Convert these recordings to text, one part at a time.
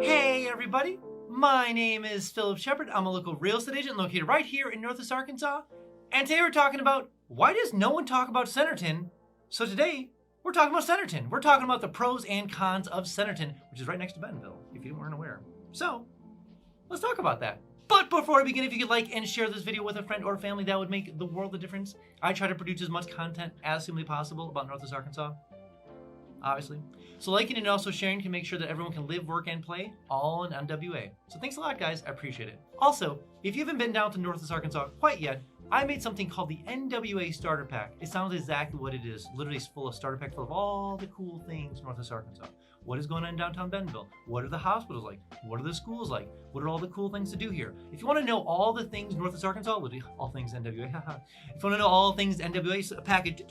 Hey everybody, my name is Phillip Shepard. I'm a local real estate agent located right here in Northwest Arkansas. And today we're talking about why does no one talk about Centerton? So today we're talking about Centerton. We're talking about the pros and cons of Centerton, which is right next to Bentonville, if you weren't aware. So let's talk about that. But before I begin, if you could like and share this video with a friend or family, that would make the world of difference. I try to produce as much content as humanly possible about Northwest Arkansas, obviously. So liking and also sharing can make sure that everyone can live, work, and play all in NWA. So thanks a lot, guys. I appreciate it. Also, if you haven't been down to Northwest Arkansas quite yet, I made something called the NWA Starter Pack. It sounds exactly what it is. Literally, it's full of starter pack full of all the cool things Northwest Arkansas. What is going on in downtown Bentonville? What are the hospitals like? What are the schools like? What are all the cool things to do here? If you want to know all the things Northwest Arkansas, literally all things NWA, if you want to know all things NWA package,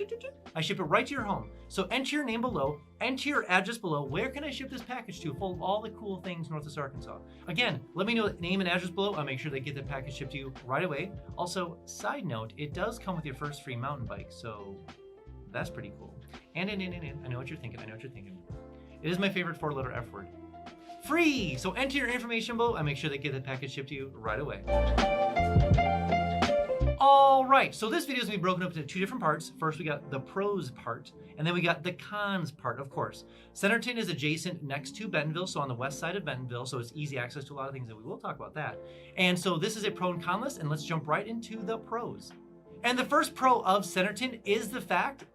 I ship it right to your home. So enter your name below, enter your address below. Where can I ship this package to? Full of all the cool things Northwest Arkansas. Again, let me know the name and address below. I'll make sure they get the package shipped to you right away. Also, side note, it does come with your first free mountain bike, so that's pretty cool. And I know what you're thinking. It is my favorite four-letter F word. Free! So enter your information below. I make sure they get the package shipped to you right away. All right, so this video is gonna be broken up into two different parts. First, we got the pros part, and then we got the cons part, of course. Centerton is adjacent next to Bentonville, so on the west side of Bentonville, so it's easy access to a lot of things, and we will talk about that. And so this is a pro and con list, and let's jump right into the pros. And the first pro of Centerton is the fact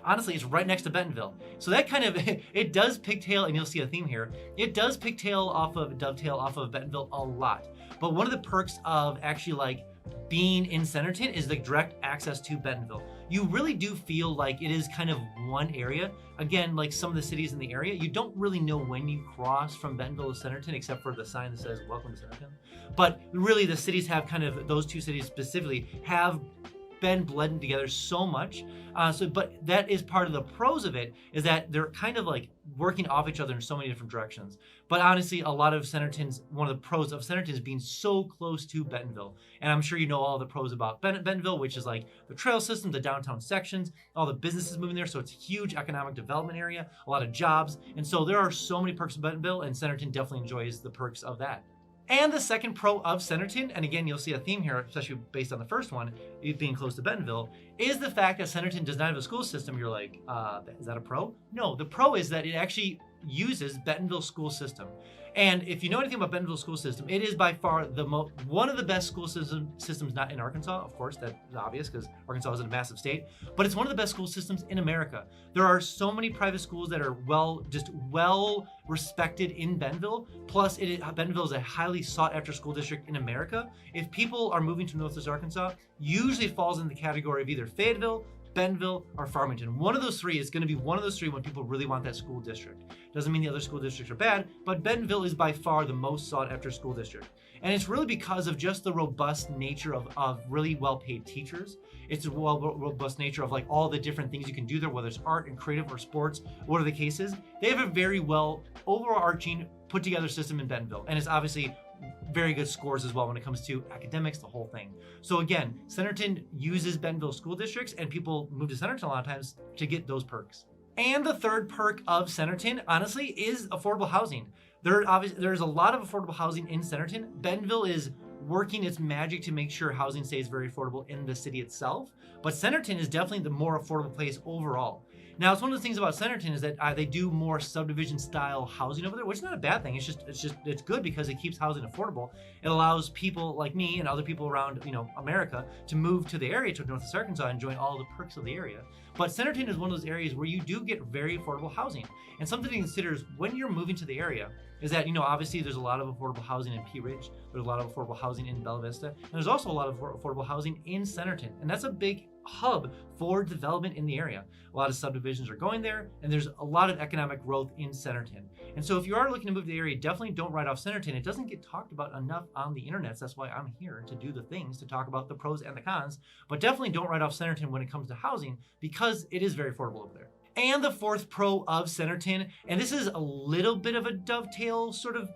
honestly, it's right next to Bentonville. So that kind of, it does pigtail, and you'll see a theme here, it does dovetail off of Bentonville a lot. But one of the perks of actually like being in Centerton is the direct access to Bentonville. You really do feel like it is kind of one area. Again, like some of the cities in the area, you don't really know when you cross from Bentonville to Centerton, except for the sign that says, "Welcome to Centerton." But really the cities have kind of, those two cities specifically have been blended together so much. But that is part of the pros of it, is that they're kind of like working off each other in so many different directions. But honestly, a lot of one of the pros of Centerton is being so close to Bentonville. And I'm sure you know all the pros about Bentonville, which is like the trail system, the downtown sections, all the businesses moving there. So it's a huge economic development area, a lot of jobs. And so there are so many perks of Bentonville, and Centerton definitely enjoys the perks of that. And the second pro of Centerton, and again, you'll see a theme here, especially based on the first one, it being close to Bentonville, is the fact that Centerton does not have a school system. You're like, is that a pro? No, the pro is that it actually uses Bentonville school system. And if you know anything about Bentonville school system, it is by far one of the best school systems, not in Arkansas, of course, that's obvious because Arkansas is a massive state, but it's one of the best school systems in America. There are so many private schools that are well respected in Bentonville. Plus, Bentonville is a highly sought after school district in America. If people are moving to Northwest Arkansas, usually it falls in the category of either Fayetteville, Bentonville, or Farmington. One of those three is going to be one of those three when people really want that school district. Doesn't mean the other school districts are bad, but Bentonville is by far the most sought after school district. And it's really because of just the robust nature of really well-paid teachers. It's a robust nature of like all the different things you can do there, whether it's art and creative or sports, whatever the case is. They have a very well overarching put together system in Bentonville. And it's obviously very good scores as well when it comes to academics, the whole thing. So again, Centerton uses Bentonville school districts, and people move to Centerton a lot of times to get those perks. And the third perk of Centerton, honestly, is affordable housing. There's a lot of affordable housing in Centerton. Bentonville is working its magic to make sure housing stays very affordable in the city itself, but Centerton is definitely the more affordable place overall. Now, it's one of the things about Centerton is that they do more subdivision style housing over there, which is not a bad thing. It's good because it keeps housing affordable. It allows people like me and other people around, America to move to the area, to Northwest Arkansas, enjoying all the perks of the area. But Centerton is one of those areas where you do get very affordable housing. And something to consider is when you're moving to the area is that, obviously there's a lot of affordable housing in Pea Ridge. There's a lot of affordable housing in Bella Vista. And there's also a lot of affordable housing in Centerton. And that's a big hub for development in the area. A lot of subdivisions are going there, and there's a lot of economic growth in Centerton. And so if you are looking to move to the area, definitely don't write off Centerton. It doesn't get talked about enough on the internet. So that's why I'm here to do the things, to talk about the pros and the cons. But definitely don't write off Centerton when it comes to housing, because it is very affordable over there. And the fourth pro of Centerton, and this is a little bit of a dovetail sort of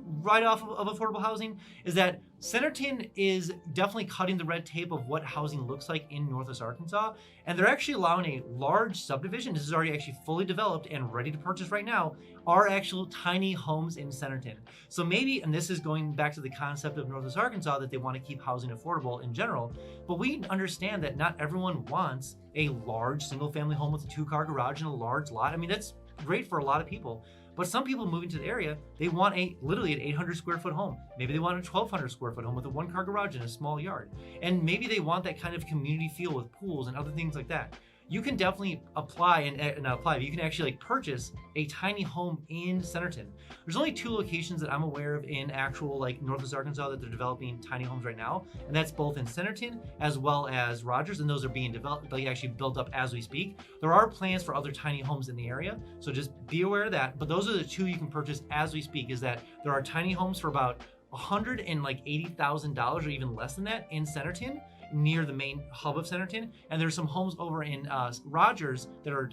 right off of affordable housing is that Centerton is definitely cutting the red tape of what housing looks like in Northwest Arkansas, and they're actually allowing a large subdivision. This is already actually fully developed and ready to purchase right now, are actual tiny homes in Centerton. So maybe, and this is going back to the concept of Northwest Arkansas, that they want to keep housing affordable in general, but we understand that not everyone wants a large single-family home with a 2-car garage and a large lot. I mean, that's great for a lot of people. But some people moving to the area, they want literally an 800 square foot home. Maybe they want a 1,200 square foot home with a 1-car garage and a small yard. And maybe they want that kind of community feel with pools and other things like that. You can definitely apply, but you can actually purchase a tiny home in Centerton. There's only 2 locations that I'm aware of in actual Northwest Arkansas that they're developing tiny homes right now, and that's both in Centerton as well as Rogers, and those are being developed, actually built up as we speak. There are plans for other tiny homes in the area, so just be aware of that. But those are the 2 you can purchase as we speak. Is that there are tiny homes for about $180,000 or even less than that in Centerton, near the main hub of Centerton, and there's some homes over in Rogers that are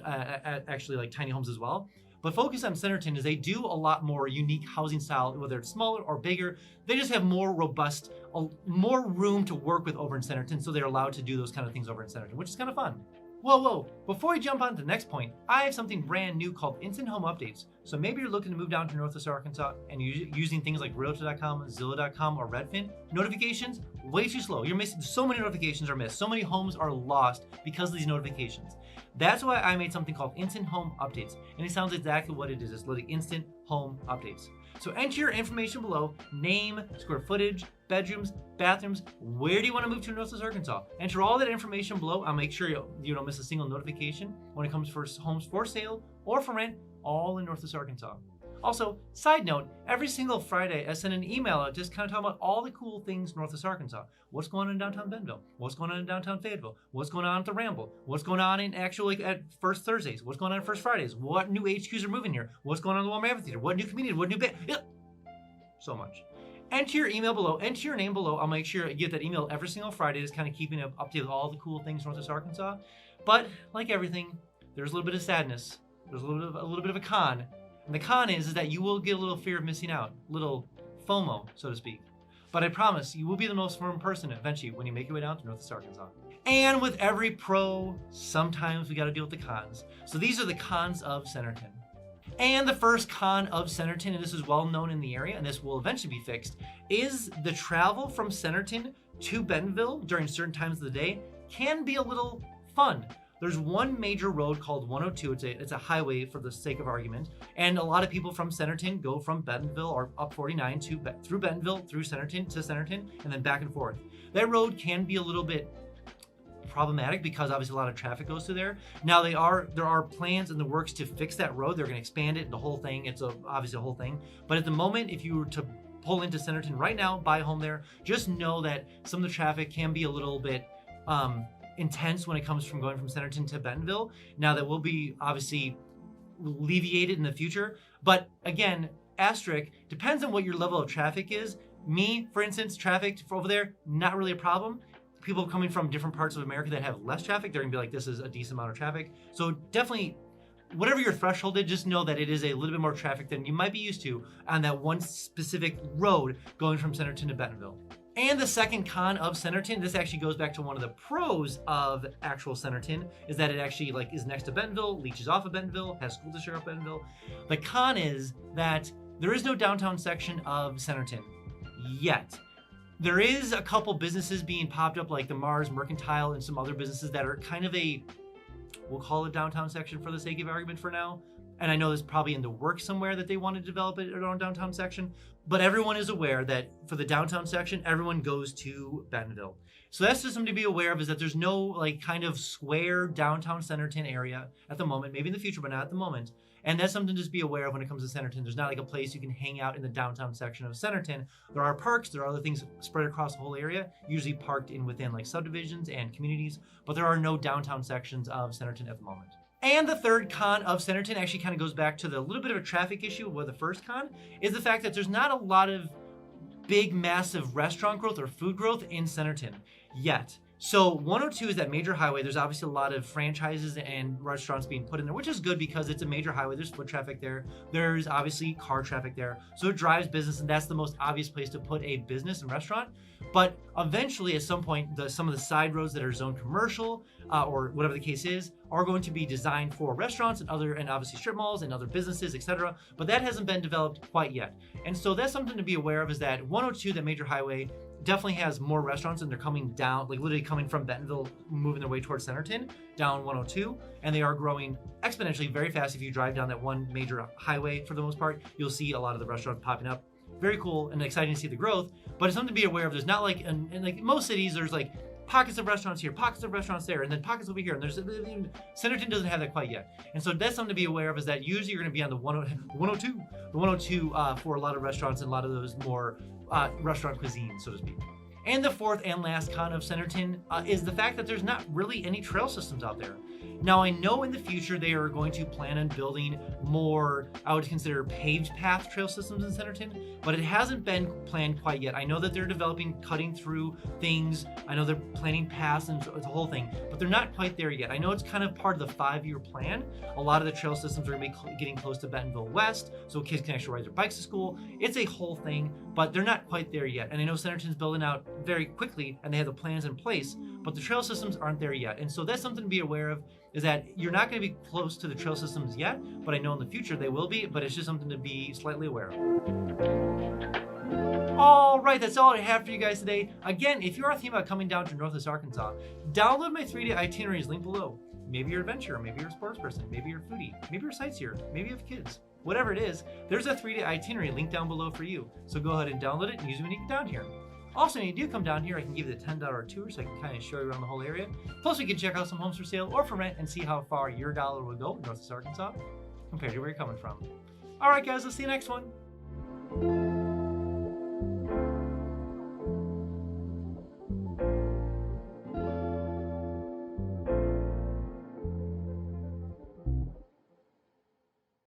actually tiny homes as well. But focus on Centerton is they do a lot more unique housing style, whether it's smaller or bigger. They just have more robust, more room to work with over in Centerton, so they're allowed to do those kind of things over in Centerton, which is kind of fun. Whoa, before we jump on to the next point, I have something brand new called Instant Home Updates. So maybe you're looking to move down to Northwest Arkansas and you're using things like Realtor.com, Zillow.com, or Redfin. Notifications, way too slow. You're missing, so many notifications are missed. So many homes are lost because of these notifications. That's why I made something called Instant Home Updates. And it sounds exactly what it is. It's literally Instant Home Updates. So enter your information below: name, square footage, bedrooms, bathrooms. Where do you want to move to in Northwest Arkansas? Enter all that information below. I'll make sure you don't miss a single notification when it comes for homes for sale or for rent, all in Northwest Arkansas. Also, side note, every single Friday I send an email out just kind of talking about all the cool things Northwest Arkansas. What's going on in downtown Bentonville? What's going on in downtown Fayetteville? What's going on at the Ramble? What's going on in at First Thursdays? What's going on at First Fridays? What new HQs are moving here? What's going on in the Walmart Amphitheater? What new community? What new so much. Enter your email below, enter your name below. I'll make sure I get that email every single Friday, just kind of keeping up to all the cool things Northwest Arkansas. But like everything, there's a little bit of sadness. There's a little bit of a con. And the con is that you will get a little fear of missing out, little FOMO, so to speak. But I promise you will be the most firm person eventually when you make your way down to Northwest Arkansas. And with every pro, sometimes we got to deal with the cons. So these are the cons of Centerton. And the first con of Centerton, and this is well known in the area, and this will eventually be fixed, is the travel from Centerton to Bentonville during certain times of the day can be a little fun. There's one major road called 102. It's a highway for the sake of argument, and a lot of people from Centerton go from Bentonville or up 49 through Bentonville, through Centerton to Centerton, and then back and forth. That road can be a little bit problematic because obviously a lot of traffic goes through there. Now there are plans in the works to fix that road. They're going to expand it, the whole thing. It's obviously a whole thing. But at the moment, if you were to pull into Centerton right now, buy a home there, just know that some of the traffic can be a little bit intense when it comes from going from Centerton to Bentonville. Now that will be obviously alleviated in the future. But again, asterisk, depends on what your level of traffic is. Me, for instance, traffic over there, not really a problem. People coming from different parts of America that have less traffic, they're gonna be like, this is a decent amount of traffic. So definitely, whatever your threshold is, just know that it is a little bit more traffic than you might be used to on that one specific road going from Centerton to Bentonville. And the second con of Centerton, this actually goes back to one of the pros of actual Centerton, is that it actually is next to Bentonville, leaches off of Bentonville, has school district off Bentonville. The con is that there is no downtown section of Centerton yet. There is a couple businesses being popped up, like the Mars Mercantile and some other businesses that are kind of we'll call it downtown section for the sake of argument for now. And I know there's probably in the works somewhere that they want to develop it around downtown section. But everyone is aware that for the downtown section, everyone goes to Bentonville. So that's just something to be aware of, is that there's no kind of square downtown Centerton area at the moment, maybe in the future, but not at the moment. And that's something to just be aware of when it comes to Centerton. There's not a place you can hang out in the downtown section of Centerton. There are parks, there are other things spread across the whole area, usually parked within subdivisions and communities, but there are no downtown sections of Centerton at the moment. And the third con of Centerton actually kind of goes back to the little bit of a traffic issue where the first con is the fact that there's not a lot of big, massive restaurant growth or food growth in Centerton yet. So 102 is that major highway. There's obviously a lot of franchises and restaurants being put in there, which is good because it's a major highway. There's foot traffic there. There's obviously car traffic there. So it drives business, and that's the most obvious place to put a business and restaurant. But eventually, at some point, some of the side roads that are zoned commercial or whatever the case is are going to be designed for restaurants and obviously strip malls and other businesses, etc. But that hasn't been developed quite yet. And so that's something to be aware of, is that 102, that major highway, definitely has more restaurants, and they're coming down, like literally coming from Bentonville, moving their way towards Centerton, down 102, and they are growing exponentially very fast. If you drive down that one major highway, for the most part, you'll see a lot of the restaurants popping up. Very cool and exciting to see the growth, but it's something to be aware of. There's not like, in like most cities, there's like pockets of restaurants here, pockets of restaurants there, and then pockets over here, and Centerton doesn't have that quite yet. And so that's something to be aware of, is that usually you're going to be on the 102 for a lot of restaurants and a lot of those more restaurant cuisine, so to speak. And the fourth and last con of Centerton is the fact that there's not really any trail systems out there. Now, I know in the future they are going to plan on building more, I would consider, paved path trail systems in Centerton, but it hasn't been planned quite yet. I know that they're developing, cutting through things. I know they're planning paths and the whole thing, but they're not quite there yet. I know it's kind of part of the 5-year plan. A lot of the trail systems are going to be getting close to Bentonville West, so kids can actually ride their bikes to school. It's a whole thing, but they're not quite there yet. And I know Centerton's building out very quickly, and they have the plans in place, but the trail systems aren't there yet. And so that's something to be aware of, is that you're not going to be close to the trail systems yet, but I know in the future they will be, but it's just something to be slightly aware of. All right, that's all I have for you guys today. Again, if you are thinking about coming down to Northwest Arkansas, download my 3-day itineraries link below. Maybe you're an adventurer, maybe you're a sports person, maybe you're a foodie, maybe you're a sightseer, maybe you have kids. Whatever it is, there's a 3-day itinerary link down below for you. So go ahead and download it and use it when you get down here. Also, when you do come down here, I can give you the $10 tour, so I can kind of show you around the whole area. Plus, we can check out some homes for sale or for rent and see how far your dollar will go in Northwest Arkansas compared to where you're coming from. All right, guys, let's see you next one.